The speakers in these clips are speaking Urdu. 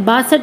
62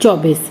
24।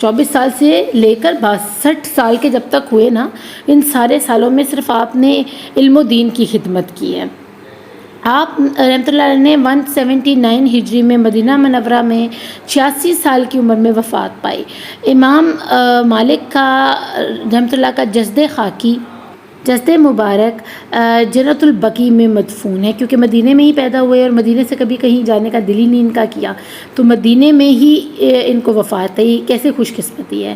24 سال سے لے کر 62 سال کے جب تک ہوئے نا، ان سارے سالوں میں صرف آپ نے علم و دین کی خدمت کی ہے۔ آپ رحمۃ اللہ علیہ نے 179 ہجری میں مدینہ منورہ میں 86 سال کی عمر میں وفات پائی۔ امام مالک کا رحمۃ اللہ کا جسد مبارک جنت البقیع میں مدفون ہے، کیونکہ مدینہ میں ہی پیدا ہوئے اور مدینہ سے کبھی کہیں جانے کا دل ہی نہیں ان کا کیا، تو مدینہ میں ہی ان کو وفات ہے۔ کیسے خوش قسمتی ہے۔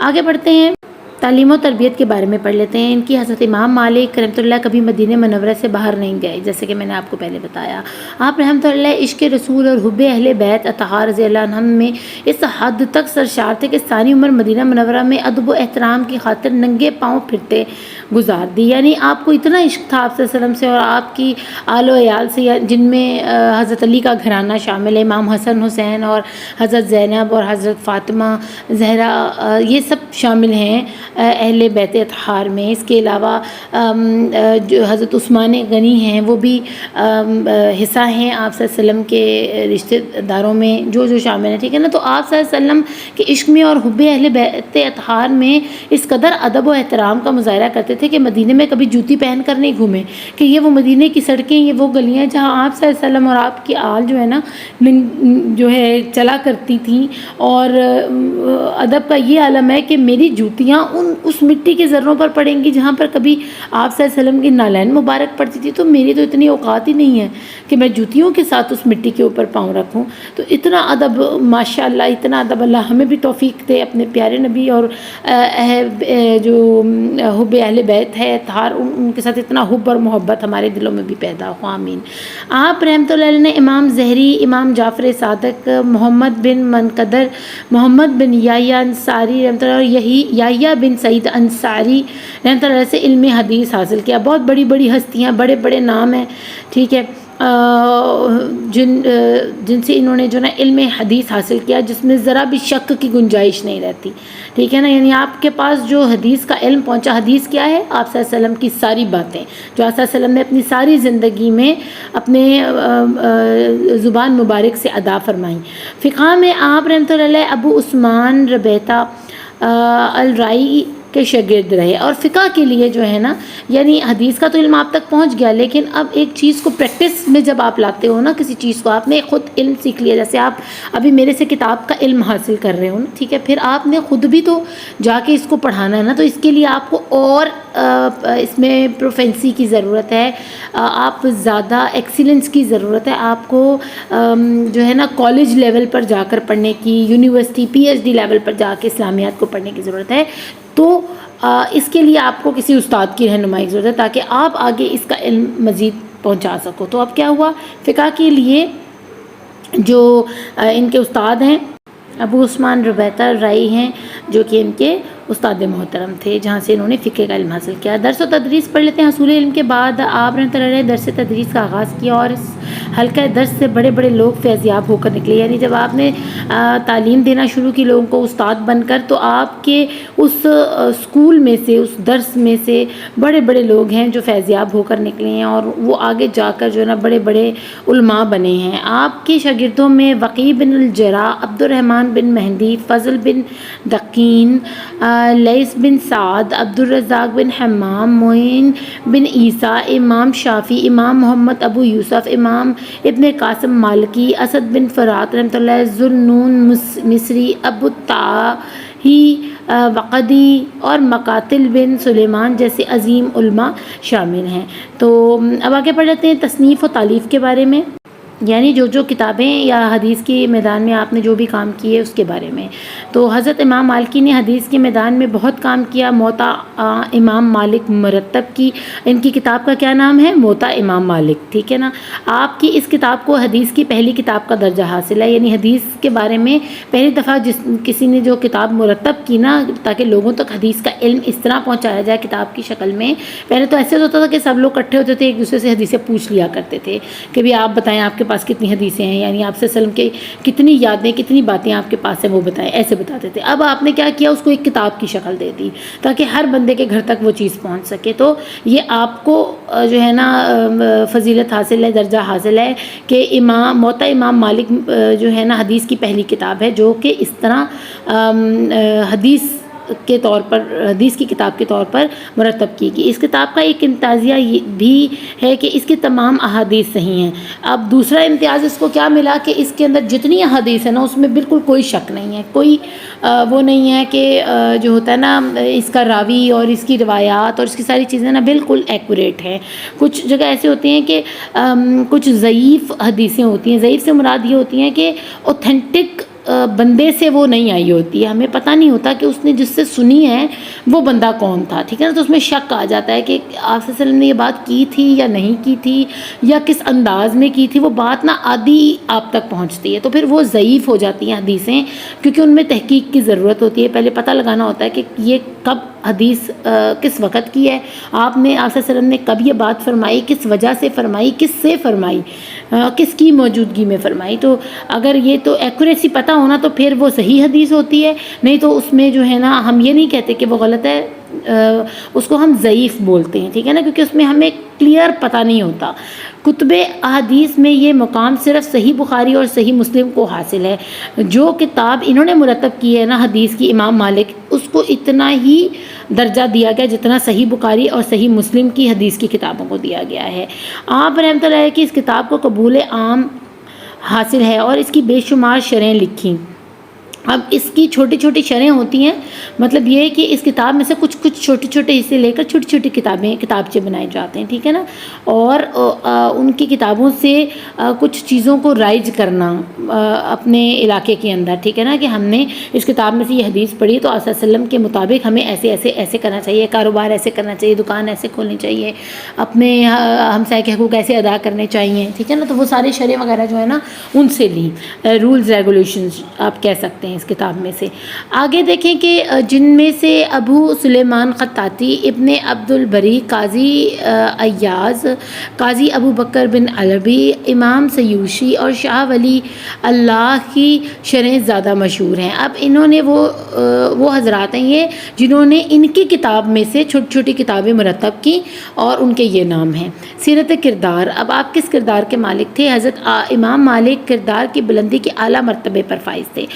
آگے بڑھتے ہیں، تعلیم و تربیت کے بارے میں پڑھ لیتے ہیں۔ ان کی حضرت امام مالک رحمۃ اللہ کبھی مدینہ منورہ سے باہر نہیں گئے، جیسے کہ میں نے آپ کو پہلے بتایا۔ آپ رحمۃ اللہ عشق رسول اور حب اہل بیت اطہار رضی اللہ عنہم میں اس حد تک سرشار تھے کہ ساری عمر مدینہ منورہ میں ادب و احترام کی خاطر ننگے پاؤں پھرتے گزار دی۔ یعنی آپ کو اتنا عشق تھا آپ صلی اللہ علیہ وسلم سے اور آپ کی آل و عیال سے، جن میں حضرت علی کا گھرانہ شامل ہے، امام حسن حسین اور حضرت زینب اور حضرت فاطمہ زہرا، یہ سب شامل ہیں اہل بیت اطہار میں۔ اس کے علاوہ جو حضرت عثمان غنی ہیں وہ بھی حصہ ہیں آپ صلی اللہ علیہ وسلم کے رشتہ داروں میں جو شامل ہیں، ٹھیک ہے نا۔ تو آپ صلی اللہ علیہ وسلم کے عشق میں اور حب اہل بیت اطہار میں اس قدر ادب و احترام کا مظاہرہ کرتے تھے کہ مدینے میں کبھی جوتی پہن کر نہیں گھومے، کہ یہ وہ مدینے کی سڑکیں، یہ وہ گلیاں جہاں آپ صلی اللہ علیہ وسلم اور آپ کی آل جو ہے نا جو ہے چلا کرتی تھیں۔ اور ادب کا یہ عالم ہے کہ میری جوتیاں اس مٹی کے ذروں پر پڑیں گی جہاں پر کبھی آپ صلی اللہ علیہ وسلم کی نالین مبارک پڑتی تھی، تو میری تو اتنی اوقات ہی نہیں ہے کہ میں جوتیوں کے ساتھ اس مٹی کے اوپر پاؤں رکھوں۔ تو اتنا ادب، ماشاءاللہ اتنا ادب، اللہ ہمیں بھی توفیق دے اپنے پیارے نبی اور جو حب اہل بیت ہے اطہار، ان کے ساتھ اتنا حب اور محبت ہمارے دلوں میں بھی پیدا ہو، آمین۔ آپ رحمۃ اللہ علیہ نے امام زہری، امام جعفر صادق، محمد بن منقدر، محمد بن یحییٰ انصاری رحمۃ اللہ، یحییٰ بن سعید انصاری رحمۃ اللہ علیہ سے علم حدیث حاصل کیا۔ بہت بڑی بڑی ہستیاں، بڑے بڑے نام ہیں، ٹھیک ہے، جن سے انہوں نے جو نا علم حدیث حاصل کیا، جس میں ذرا بھی شک کی گنجائش نہیں رہتی، ٹھیک ہے نا۔ یعنی آپ کے پاس جو حدیث کا علم پہنچا، حدیث کیا ہے؟ آپ صلی اللہ علیہ وسلم کی ساری باتیں جو آپ صلی اللہ علیہ وسلم نے اپنی ساری زندگی میں اپنے زبان مبارک سے ادا فرمائیں۔ فقہ میں آپ رحمۃ اللہ علیہ ابو عثمان ربیعہ الرائی کے شاگرد رہے، اور فقہ کے لیے جو ہے نا، یعنی حدیث کا تو علم آپ تک پہنچ گیا، لیکن اب ایک چیز کو پریکٹس میں جب آپ لاتے ہو نا، کسی چیز کو آپ نے خود علم سیکھ لیا، جیسے آپ ابھی میرے سے کتاب کا علم حاصل کر رہے ہو نا، ٹھیک ہے، پھر آپ نے خود بھی تو جا کے اس کو پڑھانا ہے نا، تو اس کے لیے آپ کو اور اس میں پروفینسی کی ضرورت ہے، آپ زیادہ ایکسیلنس کی ضرورت ہے، آپ کو جو ہے نا کالج لیول پر جا کر پڑھنے کی، یونیورسٹی PhD لیول پر جا کے اسلامیات کو پڑھنے کی ضرورت ہے۔ تو اس کے لیے آپ کو کسی استاد کی رہنمائی کی ضرورت ہے تاکہ آپ آگے اس کا علم مزید پہنچا سکو۔ تو اب کیا ہوا، فقہ کے لیے جو ان کے استاد ہیں ابو عثمان ربیعہ الرائی ہیں، جو کہ ان کے استاد محترم تھے، جہاں سے انہوں نے فقہ کا علم حاصل کیا۔ درس و تدریس پڑھ لیتے ہیں۔ حصول علم کے بعد آپ رحمۃ اللہ علیہ درس تدریس کا آغاز کیا، اور اس حلقہ درس سے بڑے بڑے لوگ فیض یاب ہو کر نکلے۔ یعنی جب آپ نے تعلیم دینا شروع کی لوگوں کو استاد بن کر، تو آپ کے اس اسکول میں سے، اس درس میں سے بڑے بڑے لوگ ہیں جو فیض یاب ہو کر نکلے ہیں، اور وہ آگے جا کر جو ہے نا بڑے بڑے علماء بنے ہیں۔ آپ کے شاگردوں میں وقیع بن الجراح، عبد الرحمن بن مہدی، فضل بن دقین، لیث بن سعد، عبد الرزاق بن حمام، معین بن عیسیٰ، امام شافعی، امام محمد ابو یوسف، امام ابن قاسم مالکی، اسد بن فرات رحمۃ اللہ، ذوالنون مصری، ابو الطاہی وقدی اور مقاتل بن سلیمان جیسے عظیم علماء شامل ہیں۔ تو اب آگے پڑھ لیتے ہیں تصنیف و تالیف کے بارے میں، یعنی جو کتابیں یا حدیث کے میدان میں آپ نے جو بھی کام کیے اس کے بارے میں۔ تو حضرت امام مالکی نے حدیث کے میدان میں بہت کام کیا۔ موطا امام مالک مرتب کی، ان کی کتاب کا کیا نام ہے؟ موطا امام مالک، ٹھیک ہے نا۔ آپ کی اس کتاب کو حدیث کی پہلی کتاب کا درجہ حاصل ہے، یعنی حدیث کے بارے میں پہلی دفعہ کسی نے جو کتاب مرتب کی نا، تاکہ لوگوں تک حدیث کا علم اس طرح پہنچایا جائے کتاب کی شکل میں۔ پہلے تو ایسے ہوتا تھا کہ سب لوگ اکٹھے ہوتے تھے، ایک دوسرے سے حدیثیں پوچھ لیا کرتے تھے کہ بھی آپ بتائیں آپ کے پاس کتنی حدیثیں ہیں، یعنی آپ صلی اللہ علیہ وسلم کے کتنی یادیں، کتنی باتیں آپ کے پاس ہیں وہ بتائیں، ایسے بتاتے تھے۔ اب آپ نے کیا کیا، اس کو ایک کتاب کی شکل دے دی تاکہ ہر بندے کے گھر تک وہ چیز پہنچ سکے۔ تو یہ آپ کو جو ہے نا فضیلت حاصل ہے، درجہ حاصل ہے کہ موطا امام مالک جو ہے نا حدیث کی پہلی کتاب ہے جو کہ اس طرح حدیث کے طور پر، حدیث کی کتاب کے طور پر مرتب کی گئی۔ اس کتاب کا ایک امتیازیہ یہ بھی ہے کہ اس کے تمام احادیث صحیح ہیں۔ اب دوسرا امتیاز اس کو کیا ملا کہ اس کے اندر جتنی احادیث ہیں نا اس میں بالکل کوئی شک نہیں ہے، کوئی وہ نہیں ہے کہ جو ہوتا ہے نا اس کا راوی اور اس کی روایات اور اس کی ساری چیزیں نا بالکل ایکوریٹ ہیں۔ کچھ جگہ ایسے ہوتے ہیں کہ کچھ ضعیف حدیثیں ہوتی ہیں، ضعیف سے مراد یہ ہوتی ہیں کہ اوتھینٹک بندے سے وہ نہیں آئی ہوتی ہے، ہمیں پتہ نہیں ہوتا کہ اس نے جس سے سنی ہے وہ بندہ کون تھا، ٹھیک ہے نا، تو اس میں شک آ جاتا ہے کہ آپ صلی اللہ علیہ وسلم نے یہ بات کی تھی یا نہیں کی تھی یا کس انداز میں کی تھی، وہ بات نا آدھی آپ تک پہنچتی ہے، تو پھر وہ ضعیف ہو جاتی ہیں حدیثیں، کیونکہ ان میں تحقیق کی ضرورت ہوتی ہے، پہلے پتہ لگانا ہوتا ہے کہ یہ کب حدیث کس وقت کی ہے، آپ نے آپ صلی اللہ علیہ وسلم نے کب یہ بات فرمائی، کس وجہ سے فرمائی، کس سے فرمائی، کس کی موجودگی میں فرمائی۔ تو اگر یہ تو ایکوریسی پتہ ہونا تو پھر وہ صحیح حدیث ہوتی ہے، نہیں تو اس میں جو ہے نا ہم یہ نہیں کہتے کہ وہ غلط ہے، اس کو ہم ضعیف بولتے ہیں، ٹھیک ہے نا، کیونکہ اس میں ہمیں کلیئر پتہ نہیں ہوتا۔ کتب احادیث میں یہ مقام صرف صحیح بخاری اور صحیح مسلم کو حاصل ہے۔ جو کتاب انہوں نے مرتب کی ہے نا حدیث کی، امام مالک، اس کو اتنا ہی درجہ دیا گیا جتنا صحیح بخاری اور صحیح مسلم کی حدیث کی کتابوں کو دیا گیا ہے۔ آپ رحمۃ اللہ علیہ کی اس کتاب کو قبول عام حاصل ہے اور اس کی بے شمار شرحیں لکھیں۔ اب اس کی چھوٹی چھوٹی شرحیں ہوتی ہیں، مطلب یہ ہے کہ اس کتاب میں سے کچھ چھوٹے چھوٹے حصے لے کر چھوٹی چھوٹی کتابچے بنائے جاتے ہیں، ٹھیک ہے نا، اور ان کی کتابوں سے کچھ چیزوں کو رائج کرنا اپنے علاقے کے اندر، ٹھیک ہے نا، کہ ہم نے اس کتاب میں سے یہ حدیث پڑھی تو آپ صلی اللہ علیہ وسلم کے مطابق ہمیں ایسے ایسے ایسے کرنا چاہیے، کاروبار ایسے کرنا چاہیے، دکان ایسے کھولنی چاہیے، اپنے ہمسائے کے حقوق ایسے ادا کرنے چاہیے، ٹھیک ہے نا، تو وہ سارے شرح وغیرہ جو ہے نا ان سے لی، رولز ریگولیشنز آپ کہہ سکتے ہیں اس کتاب میں سے۔ آگے دیکھیں کہ جن میں سے ابو سلیمان خطاطی، ابن عبد البری، قاضی ایاز، قاضی ابو بکر بن عربی، امام سیوطی اور شاہ ولی اللہ کی شرحیں زیادہ مشہور ہیں۔ اب انہوں نے وہ حضرات ہیں یہ جنہوں نے ان کی کتاب میں سے چھوٹی چھوٹی کتابیں مرتب کی اور ان کے یہ نام ہیں۔ سیرت کردار، اب آپ کس کردار کے مالک تھے؟ حضرت امام مالک کردار کی بلندی کے اعلیٰ مرتبے پر فائز تھے۔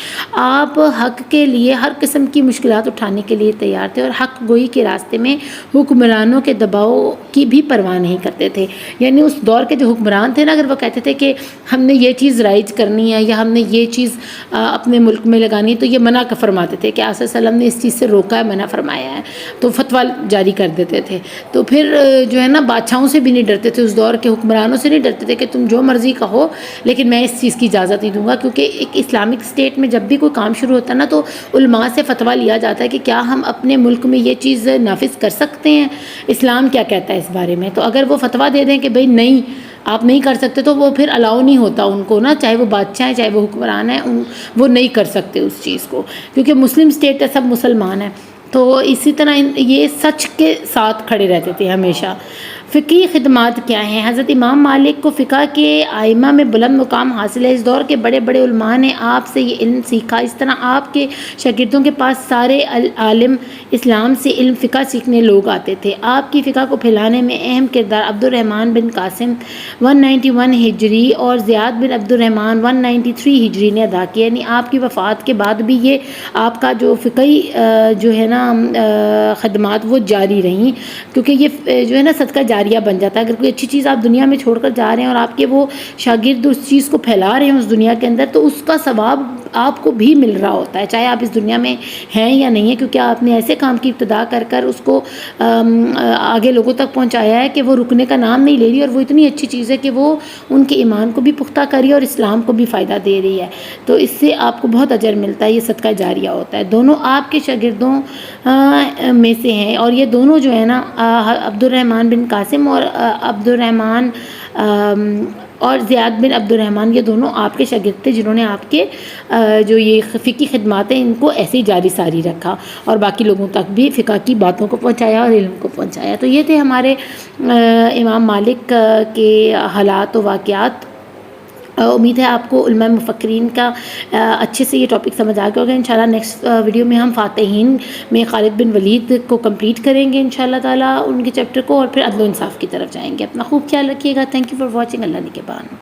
آپ حق کے لیے ہر قسم کی مشکلات اٹھانے کے لیے تیار تھے اور حق گوئی کے راستے میں حکمرانوں کے دباؤ کی بھی پرواہ نہیں کرتے تھے۔ یعنی اس دور کے جو حکمران تھے نا، اگر وہ کہتے تھے کہ ہم نے یہ چیز رائج کرنی ہے یا ہم نے یہ چیز اپنے ملک میں لگانی ہے تو یہ منع فرماتے تھے کہ آپ صلی اللہ علیہ وسلم نے اس چیز سے روکا ہے، منع فرمایا ہے، تو فتویٰ جاری کر دیتے تھے۔ تو پھر جو ہے نا بادشاہوں سے بھی نہیں ڈرتے تھے، اس دور کے حکمرانوں سے نہیں ڈرتے تھے کہ تم جو مرضی کہو لیکن میں اس چیز کی اجازت نہیں دوں گا، کیونکہ ایک اسلامک اسٹیٹ میں جب بھی کوئی کام شروع ہوتا ہے نا تو علماء سے فتویٰ لیا جاتا ہے کہ کیا ہم اپنے ملک میں یہ چیز نافذ کر سکتے ہیں، اسلام کیا کہتا ہے اس بارے میں۔ تو اگر وہ فتویٰ دے دیں کہ بھئی نہیں آپ نہیں کر سکتے تو وہ پھر الاؤ نہیں ہوتا ان کو نا، چاہے وہ بادشاہ ہیں چاہے وہ حکمران ہیں، وہ نہیں کر سکتے اس چیز کو، کیونکہ مسلم اسٹیٹ ہے، سب مسلمان ہیں۔ تو اسی طرح یہ سچ کے ساتھ کھڑے رہتے تھے ہمیشہ۔ فقہی خدمات کیا ہیں؟ حضرت امام مالک کو فقہ کے ائمہ میں بلند مقام حاصل ہے۔ اس دور کے بڑے بڑے علماء نے آپ سے یہ علم سیکھا، اس طرح آپ کے شاگردوں کے پاس سارے عالم اسلام سے علم فقہ سیکھنے لوگ آتے تھے۔ آپ کی فقہ کو پھیلانے میں اہم کردار عبد الرحمن بن قاسم 191 ہجری اور زیاد بن عبد الرحمن 193 ہجری نے ادا کیا، یعنی آپ کی وفات کے بعد بھی یہ آپ کا جو فقہی جو ہے نا خدمات وہ جاری رہیں، کیونکہ یہ جو ہے نا صدقہ جاریہ بن جاتا ہے۔ اگر کوئی اچھی چیز آپ دنیا میں چھوڑ کر جا رہے ہیں اور آپ کے وہ شاگرد اس چیز کو پھیلا رہے ہیں اس دنیا کے اندر، تو اس کا ثواب آپ کو بھی مل رہا ہوتا ہے، چاہے آپ اس دنیا میں ہیں یا نہیں ہیں، کیونکہ آپ نے ایسے کام کی ابتدا کر کر اس کو آگے لوگوں تک پہنچایا ہے کہ وہ رکنے کا نام نہیں لے رہی، اور وہ اتنی اچھی چیز ہے کہ وہ ان کے ایمان کو بھی پختہ کر رہی ہے اور اسلام کو بھی فائدہ دے رہی ہے، تو اس سے آپ کو بہت اجر ملتا ہے، یہ صدقہ جاریہ ہوتا ہے۔ دونوں آپ کے شاگردوں میں سے ہیں، اور یہ دونوں جو ہے نا عبد الرحمن بن قاسم اور عبد الرحمن اور زیاد بن عبد الرحمن، یہ دونوں آپ کے شاگرد تھے جنہوں نے آپ کے جو یہ فقہی خدمات ہیں ان کو ایسے ہی جاری ساری رکھا اور باقی لوگوں تک بھی فقہ کی باتوں کو پہنچایا اور علم کو پہنچایا۔ تو یہ تھے ہمارے امام مالک کے حالات و واقعات امید ہے آپ کو علماء مفکرین کا اچھے سے یہ ٹاپک سمجھ آ گیا ہوگا. انشاءاللہ نیکسٹ ویڈیو میں ہم فاتحین میں خالد بن ولید کو کمپلیٹ کریں گے انشاءاللہ تعالیٰ ان کے چیپٹر کو, اور پھر عدل و انصاف کی طرف جائیں گے. اپنا خوب خیال رکھیے گا. Thank you for watching. اللہ نگہبان.